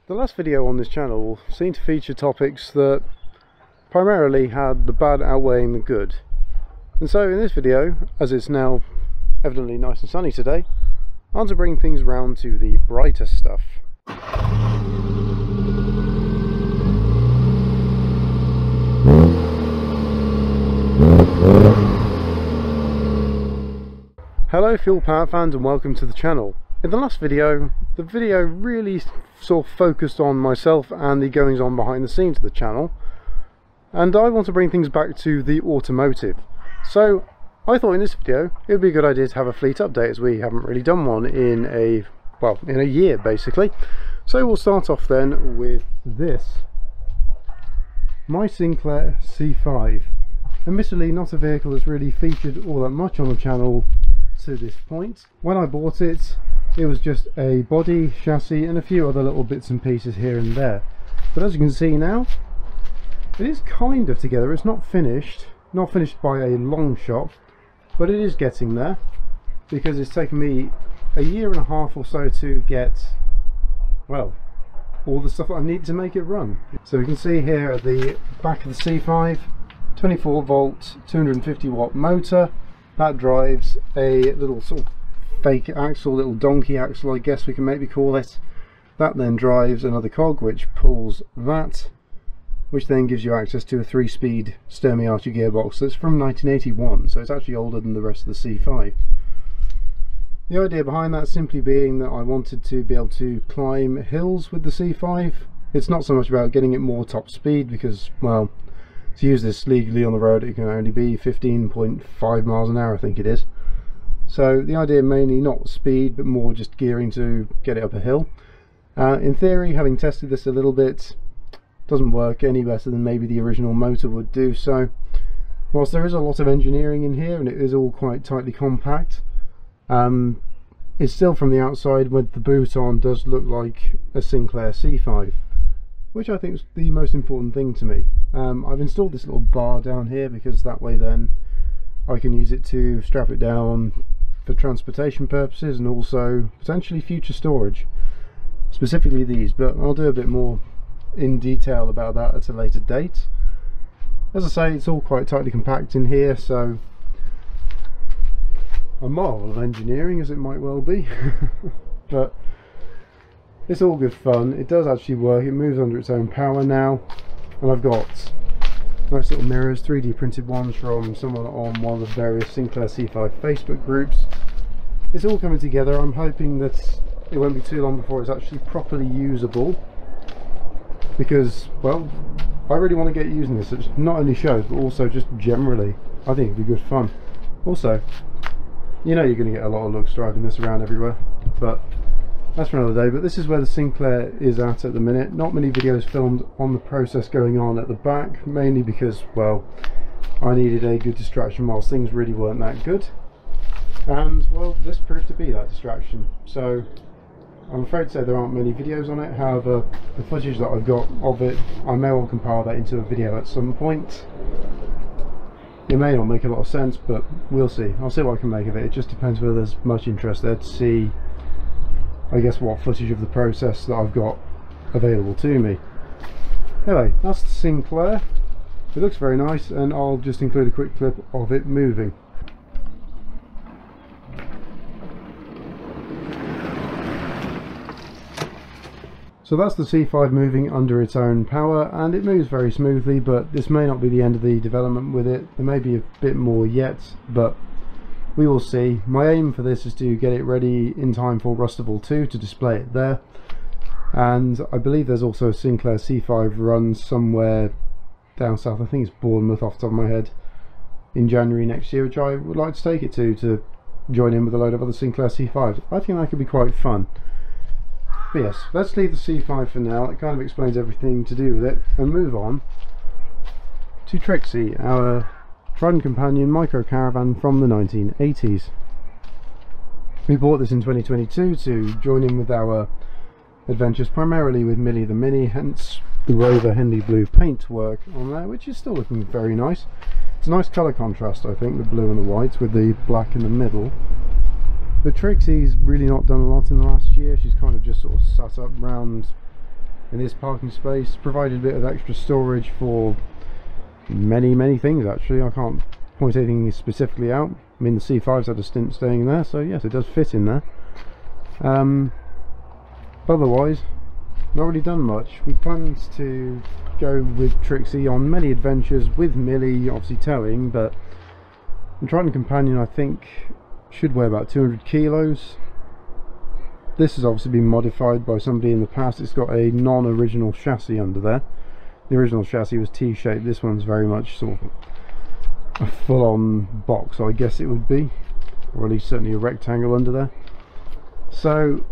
The last video on this channel seemed to feature topics that primarily had the bad outweighing the good. And so in this video, as it's now evidently nice and sunny today, I want to bring things round to the brighter stuff. Hello Fuel Power fans and welcome to the channel. In the last video, the video really sort of focused on myself and the goings on behind the scenes of the channel, and I want to bring things back to the automotive. So I thought in this video it would be a good idea to have a fleet update, as we haven't really done one in a year basically. So we'll start off then with this, my Sinclair C5. Admittedly not a vehicle that's really featured all that much on the channel to this point. When I bought it, it was just a body, chassis and a few other little bits and pieces here and there. But as you can see now, it is kind of together. It's not finished by a long shot, but it is getting there, because it's taken me a year and a half or so to get, well, all the stuff that I need to make it run. So we can see here at the back of the C5, 24 volt 250 watt motor that drives a little sort of fake axle, little donkey axle I guess we can maybe call it. That then drives another cog which pulls that, which then gives you access to a 3-speed Sturmey Archer gearbox that's from 1981, so it's actually older than the rest of the C5. The idea behind that simply being that I wanted to be able to climb hills with the C5. It's not so much about getting it more top speed, because, well, to use this legally on the road it can only be 15.5 miles an hour I think it is. So the idea mainly not speed but more just gearing to get it up a hill. In theory, having tested this a little bit, doesn't work any better than maybe the original motor would do. So whilst there is a lot of engineering in here and it is all quite tightly compact, it's still, from the outside with the boot on, does look like a Sinclair C5, which I think is the most important thing to me. I've installed this little bar down here because that way then I can use it to strap it down for transportation purposes and also potentially future storage, specifically these, but I'll do a bit more in detail about that at a later date. As I say, it's all quite tightly compact in here, so a marvel of engineering, as it might well be. But it's all good fun. It does actually work. It moves under its own power now, and I've got nice little mirrors, 3D printed ones from someone on one of the various Sinclair C5 Facebook groups. It's all coming together. I'm hoping that it won't be too long before it's actually properly usable, because, well, I really want to get using this. It's not only shows but also just generally I think it'd be good fun. Also, you know, you're going to get a lot of looks driving this around everywhere, but that's for another day. But this is where the Sinclair is at the minute. Not many videos filmed on the process going on at the back, mainly because, well, I needed a good distraction whilst things really weren't that good, and, well, this proved to be that distraction. So I'm afraid to say there aren't many videos on it. However, the footage that I've got of it, I may well compile that into a video at some point. It may not make a lot of sense, but we'll see. I'll see what I can make of it. It just depends whether there's much interest there to see, I guess, what footage of the process that I've got available to me. Anyway, that's the Sinclair. It looks very nice, and I'll just include a quick clip of it moving. So that's the C5 moving under its own power, and it moves very smoothly, but this may not be the end of the development with it. There may be a bit more yet, but we will see. My aim for this is to get it ready in time for Rustival 2 to display it there, and I believe there's also a Sinclair C5 run somewhere down south, I think it's Bournemouth off the top of my head, in January next year, which I would like to take it to join in with a load of other Sinclair C5s. I think that could be quite fun. But yes, let's leave the C5 for now. It kind of explains everything to do with it, and move on to Trixie, our run companion micro caravan from the 1980s. We bought this in 2022 to join in with our adventures, primarily with Millie the Mini, hence the Rover Henley Blue paintwork on there, which is still looking very nice. It's a nice colour contrast, I think, the blue and the white with the black in the middle. But Trixie's really not done a lot in the last year. She's kind of just sort of sat up round in this parking space, provided a bit of extra storage for many things actually. I can't point anything specifically out. I mean, the C5's had a stint staying there, so yes, it does fit in there. Otherwise, not really done much. We planned to go with Trixie on many adventures with Millie, obviously towing, but the Triton Companion I think should weigh about 200 kilos. This has obviously been modified by somebody in the past. It's got a non-original chassis under there. The original chassis was T-shaped. This one's very much sort of a full-on box, I guess it would be, or at least certainly a rectangle under there. So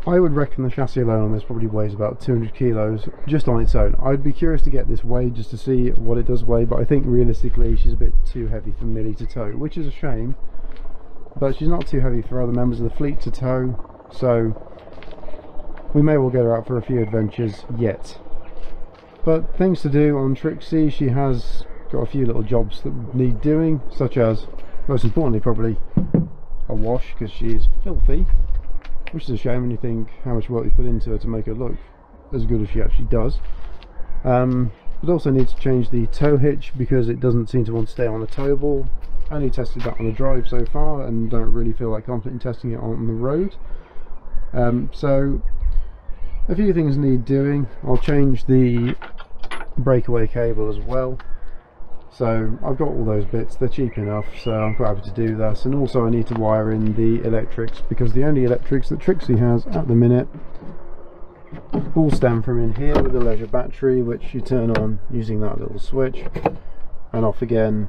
I would reckon the chassis alone on this probably weighs about 200 kilos just on its own. I'd be curious to get this weighed just to see what it does weigh, but I think realistically she's a bit too heavy for Millie to tow, which is a shame, but she's not too heavy for other members of the fleet to tow, so we may well get her out for a few adventures yet. But things to do on Trixie, she has got a few little jobs that need doing, such as, most importantly probably, a wash, because she is filthy, which is a shame when you think how much work we put into her to make her look as good as she actually does. But also needs to change the tow hitch because it doesn't seem to want to stay on a tow ball. I only tested that on the drive so far and don't really feel like confident in testing it on the road. So a few things need doing. I'll change the breakaway cable as well. So I've got all those bits, they're cheap enough, so I'm quite happy to do that. And also I need to wire in the electrics, because the only electrics that Trixie has at the minute all stem from in here with the leisure battery, which you turn on using that little switch, and off again.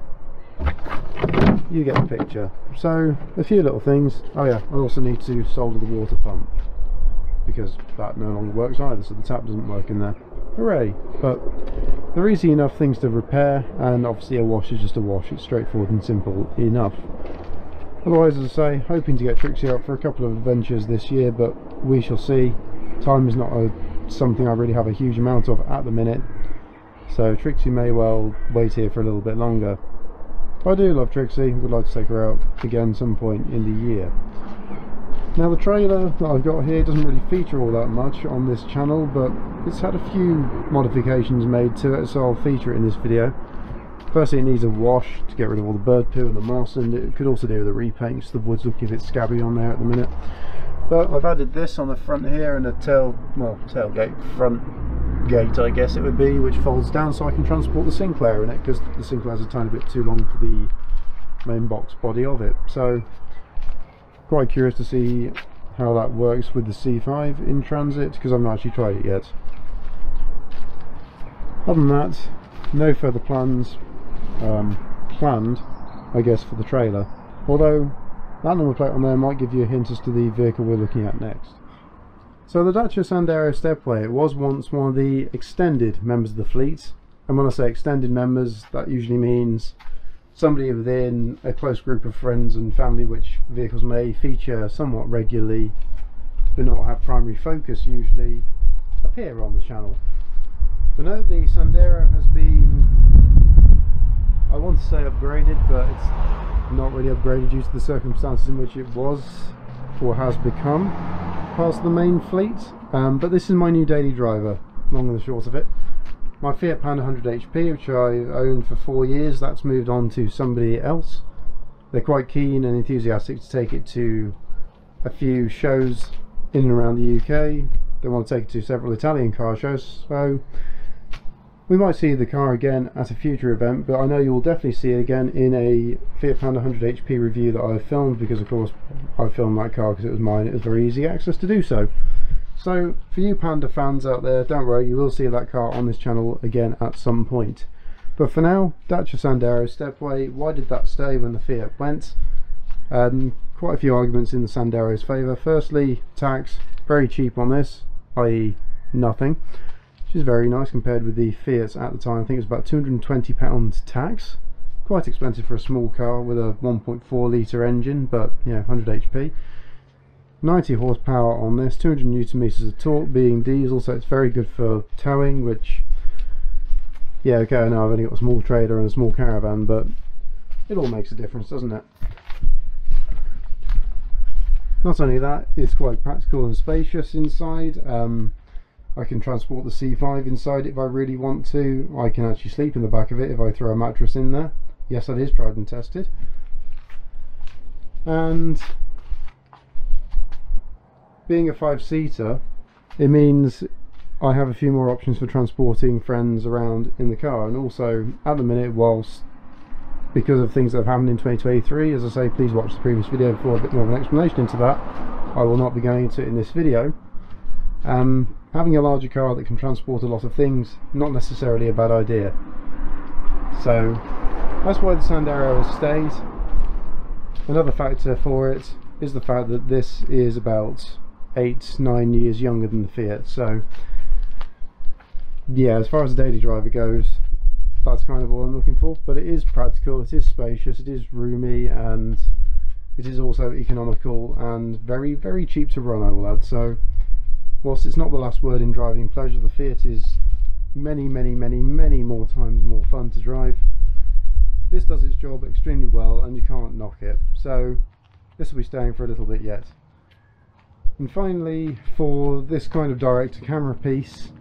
You get the picture. So a few little things. Oh yeah, I also need to solder the water pump, because that no longer works either, so the tap doesn't work in there. Hooray! But they're easy enough things to repair, and obviously a wash is just a wash. It's straightforward and simple enough. Otherwise, as I say, hoping to get Trixie out for a couple of adventures this year, but we shall see. Time is not something I really have a huge amount of at the minute, so Trixie may well wait here for a little bit longer. I do love Trixie, would like to take her out again some point in the year. Now the trailer that I've got here doesn't really feature all that much on this channel, but it's had a few modifications made to it, so I'll feature it in this video. Firstly, it needs a wash to get rid of all the bird poo and the moss, and it could also do with a repaint, so the wood's looking a bit scabby on there at the minute. But I've added this on the front here and a tailgate, front gate I guess it would be, which folds down so I can transport the Sinclair in it, because the Sinclair's a tiny bit too long for the main box body of it. So quite curious to see how that works with the C5 in transit, because I've not actually tried it yet. Other than that, no further plans planned, I guess, for the trailer, although that number plate on there might give you a hint as to the vehicle we're looking at next. So the Dacia Sandero Stepway, it was once one of the extended members of the fleet, and when I say extended members, that usually means somebody within a close group of friends and family, which vehicles may feature somewhat regularly but not have primary focus usually appear on the channel. But no, the Sandero has been, I want to say upgraded, but it's not really upgraded due to the circumstances in which it was or has become part of the main fleet. But this is my new daily driver, long and the short of it. My Fiat Panda 100 HP, which I've owned for 4 years, that's moved on to somebody else. They're quite keen and enthusiastic to take it to a few shows in and around the UK. They want to take it to several Italian car shows, so we might see the car again at a future event, but I know you will definitely see it again in a Fiat Panda 100 HP review that I've filmed, because of course I filmed that car because it was mine. It was very easy access to do so. So for you Panda fans out there, don't worry, you will see that car on this channel again at some point. But for now, Dacia Sandero Stepway. Why did that stay when the Fiat went? Quite a few arguments in the Sandero's favour. Firstly, tax, very cheap on this, i.e. nothing, which is very nice compared with the Fiats at the time. I think it was about £220 tax. Quite expensive for a small car with a 1.4 litre engine, but yeah, 100 HP. 90 horsepower on this, 200 newton meters of torque, being diesel, so it's very good for towing, which, yeah, okay, I know I've only got a small trailer and a small caravan, but it all makes a difference, doesn't it? Not only that, it's quite practical and spacious inside. I can transport the C5 inside it if I really want to. I can actually sleep in the back of it if I throw a mattress in there. Yes, that is tried and tested. And being a 5-seater, it means I have a few more options for transporting friends around in the car. And also at the minute, whilst because of things that have happened in 2023, as I say, please watch the previous video for a bit more of an explanation into that. I will not be going into it in this video. Having a larger car that can transport a lot of things, not necessarily a bad idea. So that's why the Sandero has stayed. Another factor for it is the fact that this is about 8-9 years younger than the Fiat. So yeah, as far as the daily driver goes, that's kind of all I'm looking for. But it is practical, it is spacious, it is roomy, and it is also economical and very, very cheap to run, I will add. So whilst it's not the last word in driving pleasure, the Fiat is many, many, many, many more times more fun to drive. This does its job extremely well and you can't knock it. So this will be staying for a little bit yet. And finally, for this kind of direct to camera piece,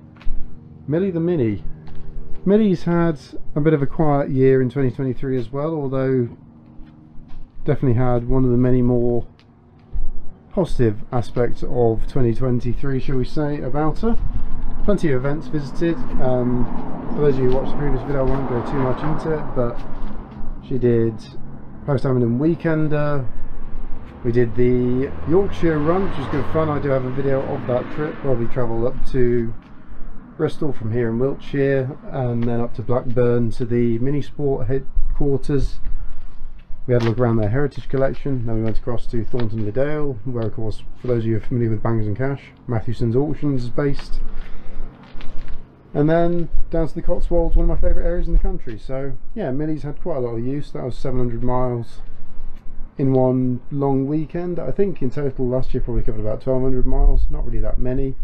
Millie the Mini. Millie's had a bit of a quiet year in 2023 as well, although definitely had one of the many more positive aspects of 2023, shall we say, about her. Plenty of events visited. For those of you who watched the previous video, I won't go too much into it, but she did Post Hamilton Weekender. We did the Yorkshire run, which was good fun. I do have a video of that trip where we travelled up to Bristol from here in Wiltshire and then up to Blackburn to the Mini Sport headquarters. We had a look around their heritage collection, then we went across to Thornton Le Dale, where of course, for those of you who are familiar with Bangers and Cash, Mathewson's Auctions is based. And then down to the Cotswolds, one of my favourite areas in the country. So yeah, Millie's had quite a lot of use. That was 700 miles in one long weekend. I think in total last year probably covered about 1200 miles, not really that many.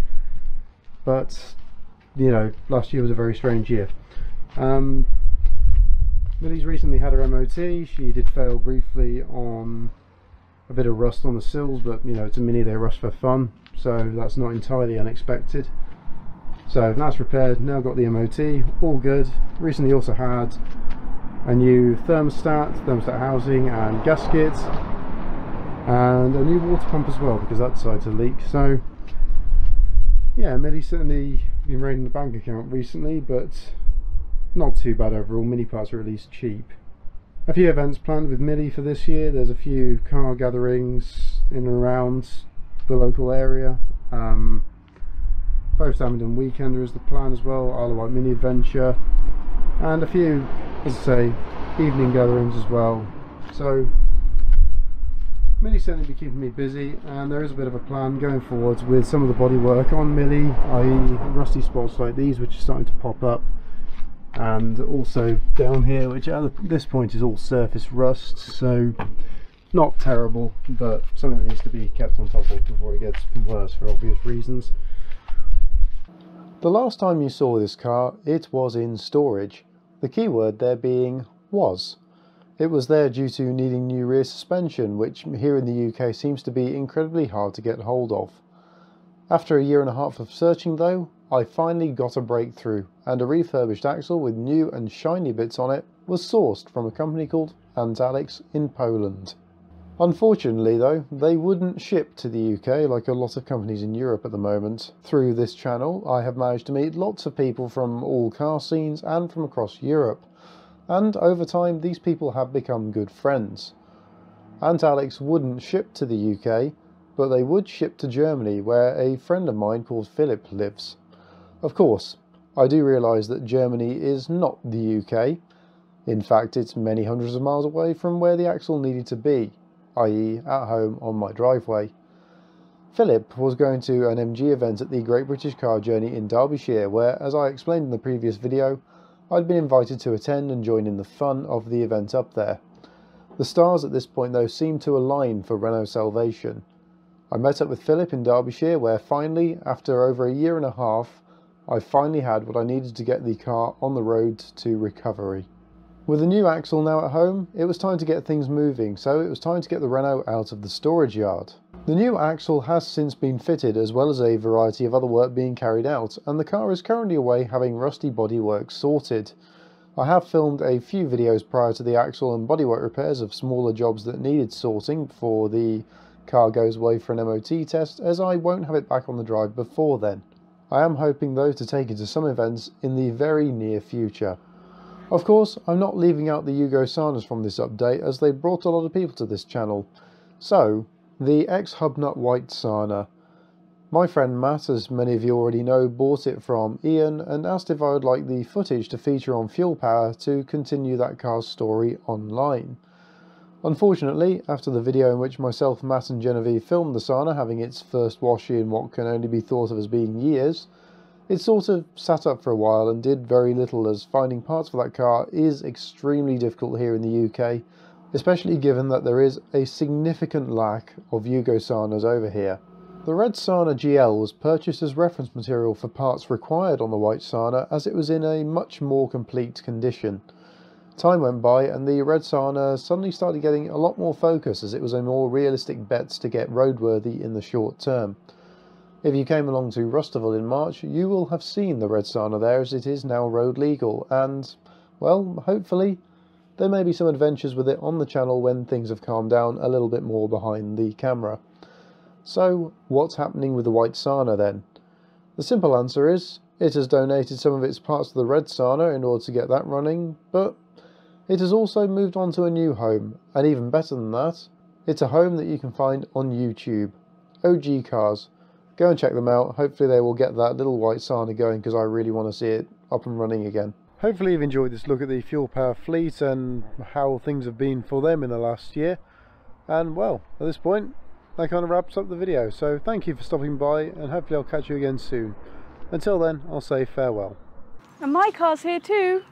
But you know, last year was a very strange year. Millie's recently had her MOT. She did fail briefly on a bit of rust on the sills, but you know, it's a Mini, they rust for fun, so that's not entirely unexpected. So that's repaired, now got the MOT, all good. Recently also had a new thermostat housing and gasket, and a new water pump as well, because that decided to leak. So yeah, Millie's certainly been raiding the bank account recently, but not too bad overall. Mini parts are at least cheap. A few events planned with Millie for this year. There's a few car gatherings in and around the local area. Post Hamilton Weekender is the plan as well, Isle of Wight Mini Adventure, and a few, as I say, evening gatherings as well. So Millie's certainly be keeping me busy, and there is a bit of a plan going forwards with some of the bodywork on Millie, i.e. rusty spots like these which are starting to pop up, and also down here, which at this point is all surface rust, so not terrible, but something that needs to be kept on top of before it gets worse for obvious reasons. The last time you saw this car, it was in storage, the keyword there being was. It was there due to needing new rear suspension, which here in the UK seems to be incredibly hard to get hold of. After a year and a half of searching though, I finally got a breakthrough, and a refurbished axle with new and shiny bits on it was sourced from a company called Antalix in Poland. Unfortunately though, they wouldn't ship to the UK like a lot of companies in Europe at the moment. Through this channel I have managed to meet lots of people from all car scenes and from across Europe, and over time these people have become good friends. Antalix wouldn't ship to the UK, but they would ship to Germany, where a friend of mine called Philip lives. Of course, I do realise that Germany is not the UK. In fact, it's many hundreds of miles away from where the axle needed to be, i.e. at home on my driveway. Philip was going to an MG event at the Great British Car Journey in Derbyshire, where, as I explained in the previous video, I'd been invited to attend and join in the fun of the event up there. The stars at this point though seemed to align for Renault Salvation. I met up with Philip in Derbyshire, where finally, after over a year and a half, I finally had what I needed to get the car on the road to recovery. With a new axle now at home, it was time to get things moving, so it was time to get the Renault out of the storage yard. The new axle has since been fitted, as well as a variety of other work being carried out, and the car is currently away having rusty bodywork sorted. I have filmed a few videos prior to the axle and bodywork repairs of smaller jobs that needed sorting before the car goes away for an MOT test, as I won't have it back on the drive before then. I am hoping though to take it to some events in the very near future. Of course, I'm not leaving out the Yugo Sanas from this update, as they brought a lot of people to this channel. So, the ex-Hubnut White Sana. My friend Matt, as many of you already know, bought it from Ian and asked if I would like the footage to feature on Fuel Power to continue that car's story online. Unfortunately, after the video in which myself, Matt and Genevieve filmed the Sana having its first wash in what can only be thought of as being years, it sort of sat up for a while and did very little, as finding parts for that car is extremely difficult here in the UK, especially given that there is a significant lack of Yugo Sanas over here. The red Sana GL was purchased as reference material for parts required on the white Sana, as it was in a much more complete condition. Time went by and the red Sana suddenly started getting a lot more focus, as it was a more realistic bet to get roadworthy in the short term. If you came along to Rusterville in March, you will have seen the red Sana there, as it is now road legal, and, well, hopefully there may be some adventures with it on the channel when things have calmed down a little bit more behind the camera. So, what's happening with the white Sana then? The simple answer is, it has donated some of its parts to the red Sana in order to get that running, but it has also moved on to a new home, and even better than that, it's a home that you can find on YouTube. OG Cars. Go and check them out. Hopefully they will get that little white Sana going, because I really want to see it up and running again. Hopefully you've enjoyed this look at the Fuel Power fleet and how things have been for them in the last year. And well, at this point, that kind of wraps up the video. So thank you for stopping by, and hopefully I'll catch you again soon. Until then, I'll say farewell. And my car's here too.